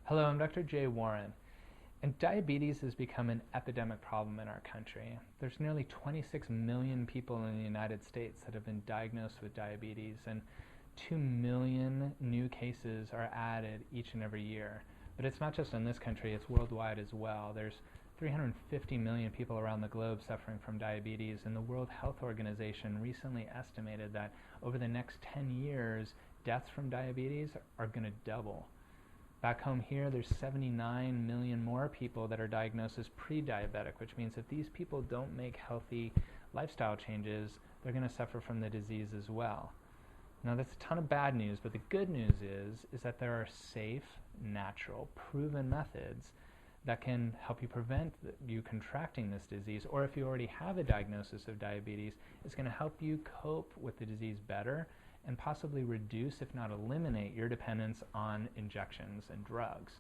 Hello, I'm Dr. Jay Warren, and diabetes has become an epidemic problem in our country. There's nearly 26 million people in the United States that have been diagnosed with diabetes, and 2 million new cases are added each and every year. But it's not just in this country, it's worldwide as well. There's 350 million people around the globe suffering from diabetes, and the World Health Organization recently estimated that over the next 10 years, deaths from diabetes are going to double. Back home here, there's 79 million more people that are diagnosed as pre-diabetic, which means if these people don't make healthy lifestyle changes, they're going to suffer from the disease as well. Now, that's a ton of bad news, but the good news is that there are safe, natural, proven methods that can help you prevent you contracting this disease, or if you already have a diagnosis of diabetes, it's going to help you cope with the disease better and possibly reduce, if not eliminate, your dependence on injections and drugs.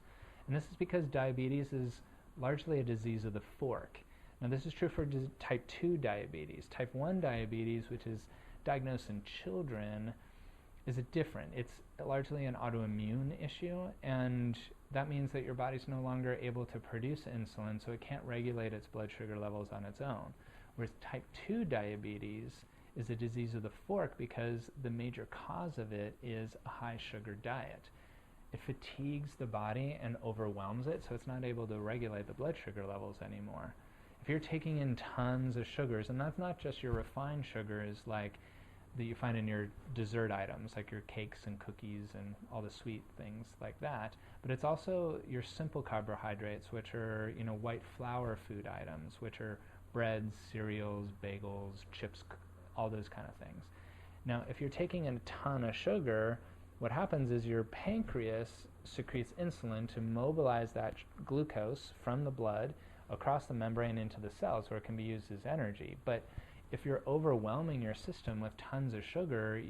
And this is because diabetes is largely a disease of the fork. Now, this is true for type 2 diabetes. Type 1 diabetes, which is diagnosed in children, is different. It's largely an autoimmune issue, and that means that your body's no longer able to produce insulin, so it can't regulate its blood sugar levels on its own. Whereas type 2 diabetes is a disease of the fork because the major cause of it is a high sugar diet. It fatigues the body and overwhelms it, so it's not able to regulate the blood sugar levels anymore. If you're taking in tons of sugars, and that's not just your refined sugars like that you find in your dessert items, like your cakes and cookies and all the sweet things like that, but it's also your simple carbohydrates, which are, white flour food items, which are breads, cereals, bagels, chips, all those kind of things. Now, if you're taking in a ton of sugar, what happens is your pancreas secretes insulin to mobilize that glucose from the blood across the membrane into the cells where it can be used as energy. But if you're overwhelming your system with tons of sugar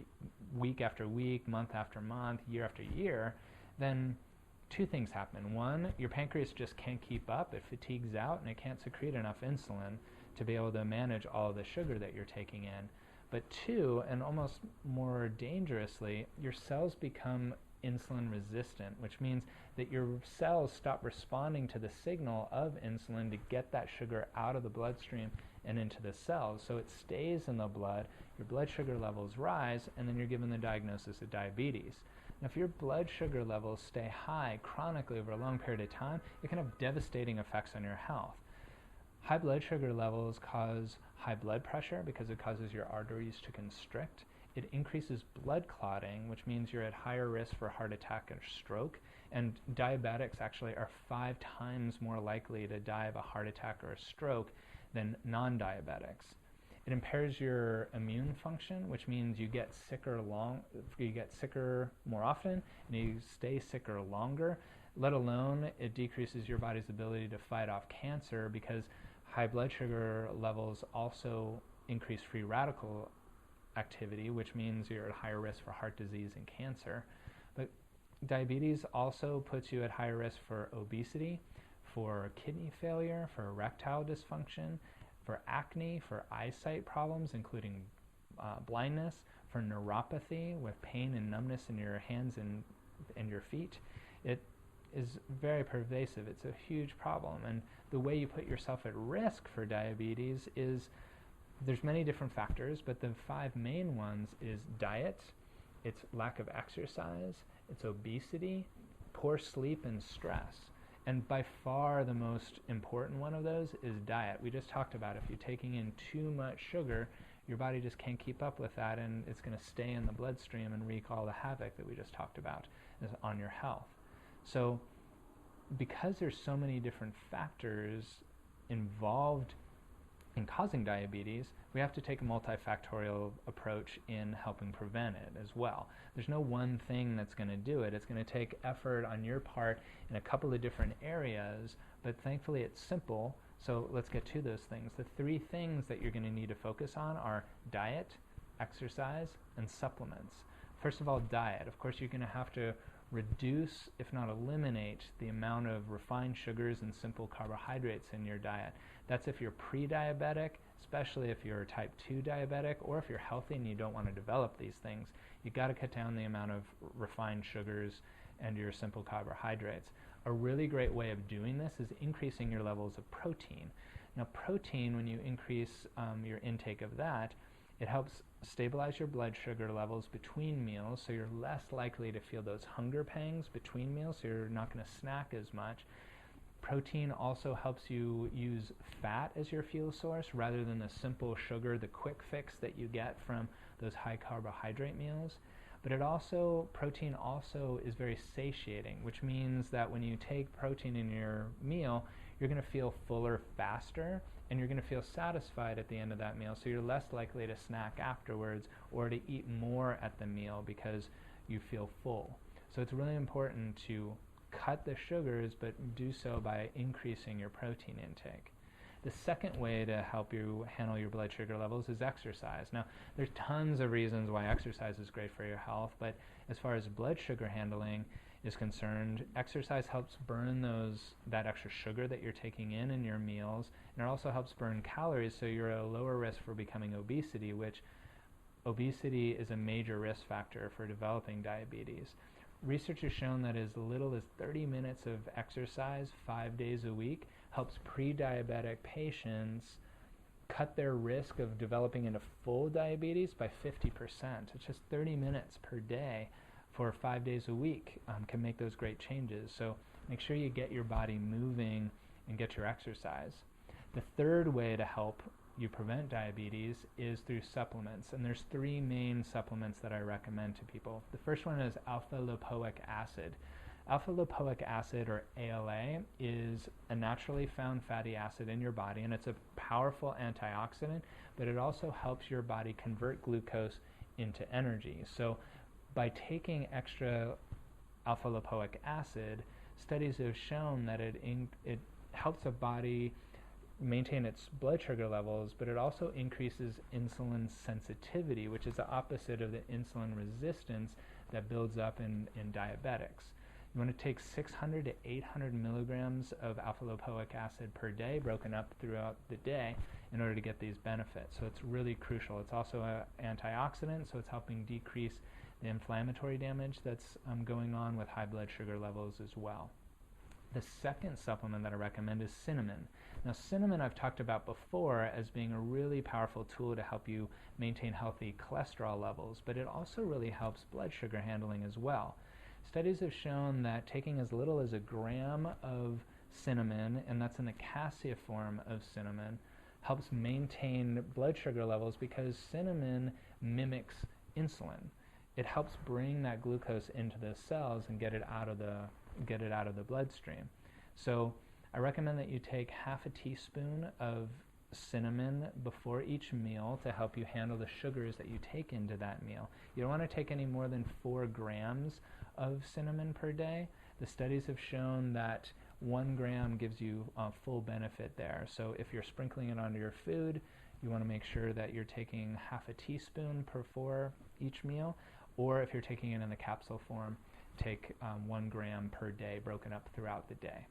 week after week, month after month, year after year, then two things happen. One, your pancreas just can't keep up. It fatigues out and it can't secrete enough insulin to be able to manage all the sugar that you're taking in. But two, and almost more dangerously, your cells become insulin resistant, which means that your cells stop responding to the signal of insulin to get that sugar out of the bloodstream and into the cells. So it stays in the blood, your blood sugar levels rise, and then you're given the diagnosis of diabetes. Now, if your blood sugar levels stay high chronically over a long period of time, it can have devastating effects on your health. High blood sugar levels cause high blood pressure because it causes your arteries to constrict. It increases blood clotting, which means you're at higher risk for heart attack or stroke. And diabetics actually are 5 times more likely to die of a heart attack or a stroke than non-diabetics. It impairs your immune function, which means you get sicker more often, and you stay sicker longer. Let alone, it decreases your body's ability to fight off cancer because high blood sugar levels also increase free radical activity, which means you're at higher risk for heart disease and cancer. But diabetes also puts you at higher risk for obesity, for kidney failure, for erectile dysfunction, for acne, for eyesight problems, including blindness, for neuropathy with pain and numbness in your hands and your feet. It is very pervasive. It's a huge problem. And the way you put yourself at risk for diabetes is there's many different factors, but the 5 main ones is diet, it's lack of exercise, it's obesity, poor sleep, and stress. And by far the most important one of those is diet. We just talked about if you're taking in too much sugar, your body just can't keep up with that, and it's going to stay in the bloodstream and wreak all the havoc that we just talked about on your health. So because there's so many different factors involved in causing diabetes, we have to take a multifactorial approach in helping prevent it as well. There's no one thing that's going to do it. It's going to take effort on your part in a couple of different areas, but thankfully it's simple, so let's get to those things. The 3 things that you're going to need to focus on are diet, exercise, and supplements. First of all, diet. Of course, you're going to have to reduce, if not eliminate, the amount of refined sugars and simple carbohydrates in your diet. That's if you're pre-diabetic, especially if you're type 2 diabetic, or if you're healthy and you don't want to develop these things. You've got to cut down the amount of refined sugars and your simple carbohydrates. A really great way of doing this is increasing your levels of protein. Now, protein, when you increase your intake of that, it helps stabilize your blood sugar levels between meals, so you're less likely to feel those hunger pangs between meals, so you're not going to snack as much. Protein also helps you use fat as your fuel source rather than the simple sugar, the quick fix that you get from those high carbohydrate meals. But protein also is very satiating, which means that when you take protein in your meal, you're going to feel fuller faster, and you're going to feel satisfied at the end of that meal, so you're less likely to snack afterwards or to eat more at the meal because you feel full. So it's really important to cut the sugars, but do so by increasing your protein intake. The second way to help you handle your blood sugar levels is exercise. Now, there's tons of reasons why exercise is great for your health, but as far as blood sugar handling is concerned, exercise helps burn that extra sugar that you're taking in your meals, and it also helps burn calories, so you're at a lower risk for becoming obesity, which obesity is a major risk factor for developing diabetes. Research has shown that as little as 30 minutes of exercise 5 days a week helps pre-diabetic patients cut their risk of developing into full diabetes by 50%. It's just 30 minutes per day for 5 days a week can make those great changes. So make sure you get your body moving and get your exercise. The third way to help you prevent diabetes is through supplements, and there's 3 main supplements that I recommend to people. The first one is alpha-lipoic acid. Alpha-lipoic acid, or ALA, is a naturally found fatty acid in your body, and it's a powerful antioxidant, but it also helps your body convert glucose into energy. So by taking extra alpha-lipoic acid, studies have shown that it helps a body maintain its blood sugar levels, but it also increases insulin sensitivity, which is the opposite of the insulin resistance that builds up in diabetics. You want to take 600 to 800 milligrams of alpha-lipoic acid per day, broken up throughout the day, in order to get these benefits. So it's really crucial. It's also an antioxidant, so it's helping decrease the inflammatory damage that's going on with high blood sugar levels as well. The second supplement that I recommend is cinnamon. Now, cinnamon I've talked about before as being a really powerful tool to help you maintain healthy cholesterol levels, but it also really helps blood sugar handling as well. Studies have shown that taking as little as a gram of cinnamon, and that's in the cassia form of cinnamon, helps maintain blood sugar levels because cinnamon mimics insulin. It helps bring that glucose into the cells and get it out of the bloodstream. So I recommend that you take half a teaspoon of cinnamon before each meal to help you handle the sugars that you take into that meal. You don't want to take any more than 4 grams of cinnamon per day. The studies have shown that 1 gram gives you full benefit there. So if you're sprinkling it onto your food, you want to make sure that you're taking half a teaspoon before each meal, or if you're taking it in the capsule form, take 1 gram per day broken up throughout the day.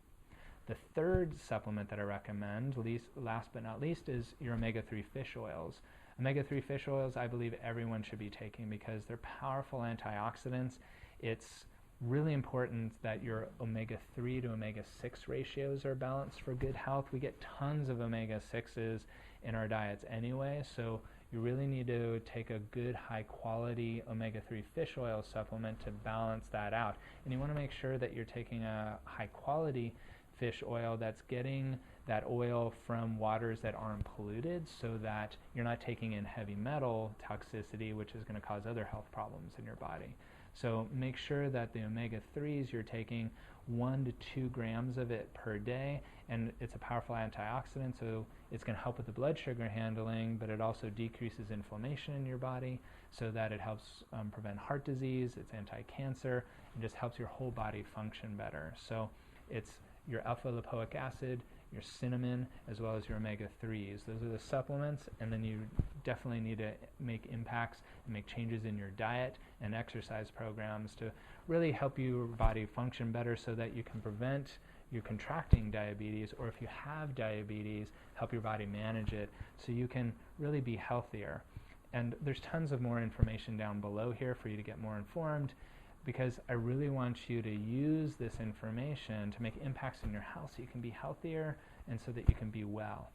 The third supplement that I recommend, last but not least, is your omega-3 fish oils. Omega-3 fish oils I believe everyone should be taking because they're powerful antioxidants. It's really important that your omega-3 to omega-6 ratios are balanced for good health. We get tons of omega-6s in our diets anyway, so you really need to take a good high-quality omega-3 fish oil supplement to balance that out. And you want to make sure that you're taking a high-quality fish oil that's getting that oil from waters that aren't polluted, so that you're not taking in heavy metal toxicity, which is going to cause other health problems in your body. So make sure that the omega-3s you're taking 1 to 2 grams of it per day, and it's a powerful antioxidant, so it's going to help with the blood sugar handling, but it also decreases inflammation in your body so that it helps prevent heart disease, it's anti-cancer, and just helps your whole body function better. So it's your alpha-lipoic acid, your cinnamon, as well as your omega-3s. Those are the supplements, and then you definitely need to make impacts and make changes in your diet and exercise programs to really help your body function better so that you can prevent you contracting diabetes, or if you have diabetes, help your body manage it so you can really be healthier. And there's tons of more information down below here for you to get more informed. because I really want you to use this information to make impacts in your health so you can be healthier and so that you can be well.